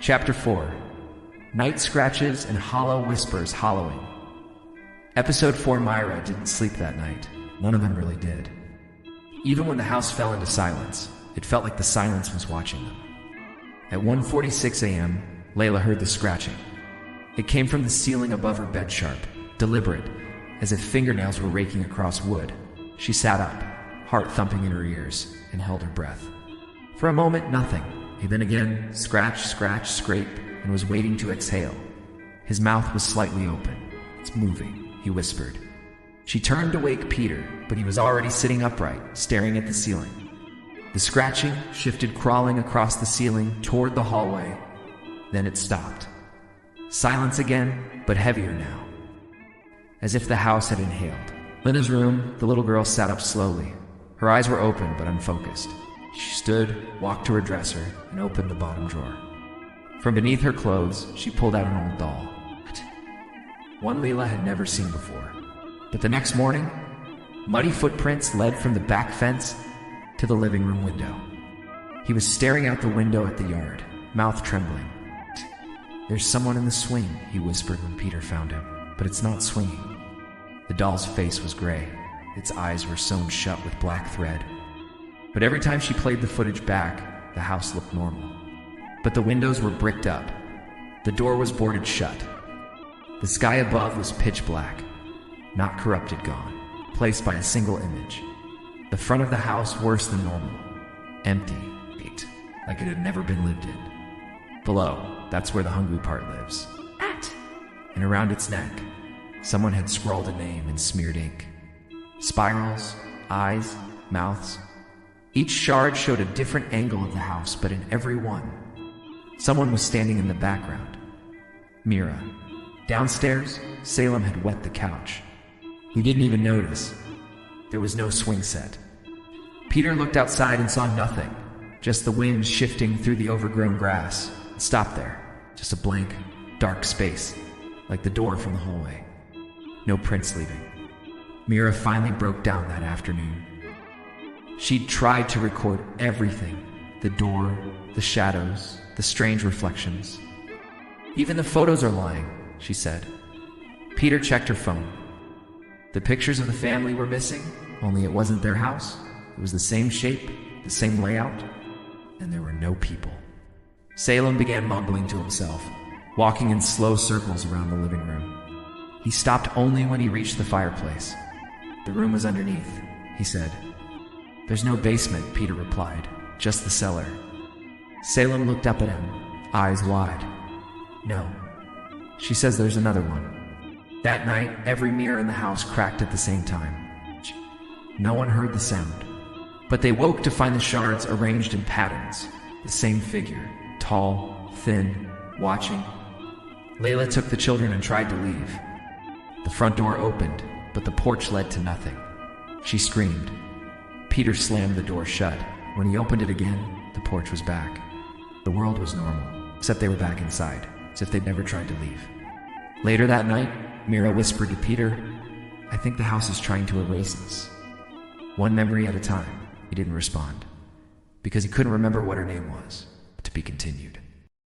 Chapter 4. Night Scratches and Hollow Whispers Hollowing. Episode 4. Myra didn't sleep that night. None of them really did. Even when the house fell into silence, it felt like the silence was watching them. At 1:46 a.m., Layla heard the scratching. It came from the ceiling above her bed, sharp, deliberate, as if fingernails were raking across wood. She sat up, heart thumping in her ears, and held her breath. For a moment, nothing. And then again, scratch, scratch, scrape, and was waiting to exhale. His mouth was slightly open. "It's moving," he whispered. She turned to wake Peter, but he was already sitting upright, staring at the ceiling. The scratching shifted, crawling across the ceiling toward the hallway. Then it stopped. Silence again, but heavier now, as if the house had inhaled. In his room, the little girl sat up slowly. Her eyes were open but unfocused. She stood, walked to her dresser, and opened the bottom drawer. From beneath her clothes, she pulled out an old doll. One Layla had never seen before. But the next morning, muddy footprints led from the back fence to the living room window. He was staring out the window at the yard, mouth trembling. "There's someone in the swing," he whispered when Peter found him, "but it's not swinging." The doll's face was gray. Its eyes were sewn shut with black thread. But every time she played the footage back, the house looked normal. But the windows were bricked up. The door was boarded shut. The sky above was pitch black, not corrupted, gone, placed by a single image. The front of the house worse than normal. Empty, like it had never been lived in. Below, that's where the hungry part lives. And around its neck, someone had scrawled a name in smeared ink. Spirals, eyes, mouths. Each shard showed a different angle of the house, but in every one, someone was standing in the background. Mira. Downstairs, Salem had wet the couch. He didn't even notice. There was no swing set. Peter looked outside and saw nothing, just the wind shifting through the overgrown grass. It stopped there, just a blank, dark space, like the door from the hallway. No prints leaving. Mira finally broke down that afternoon. She'd tried to record everything. The door, the shadows, the strange reflections. "Even the photos are lying," she said. Peter checked her phone. The pictures of the family were missing, only it wasn't their house. It was the same shape, the same layout, and there were no people. Salem began mumbling to himself, walking in slow circles around the living room. He stopped only when he reached the fireplace. "The room was underneath," he said. "There's no basement," Peter replied, "just the cellar." Salem looked up at him, eyes wide. "No. She says there's another one." That night, every mirror in the house cracked at the same time. No one heard the sound, but they woke to find the shards arranged in patterns. The same figure, tall, thin, watching. Layla took the children and tried to leave. The front door opened, but the porch led to nothing. She screamed. Peter slammed the door shut. When he opened it again, the porch was back. The world was normal, except they were back inside, as if they'd never tried to leave. Later that night, Mira whispered to Peter, "I think the house is trying to erase us." One memory at a time. He didn't respond, because he couldn't remember what her name was. To be continued.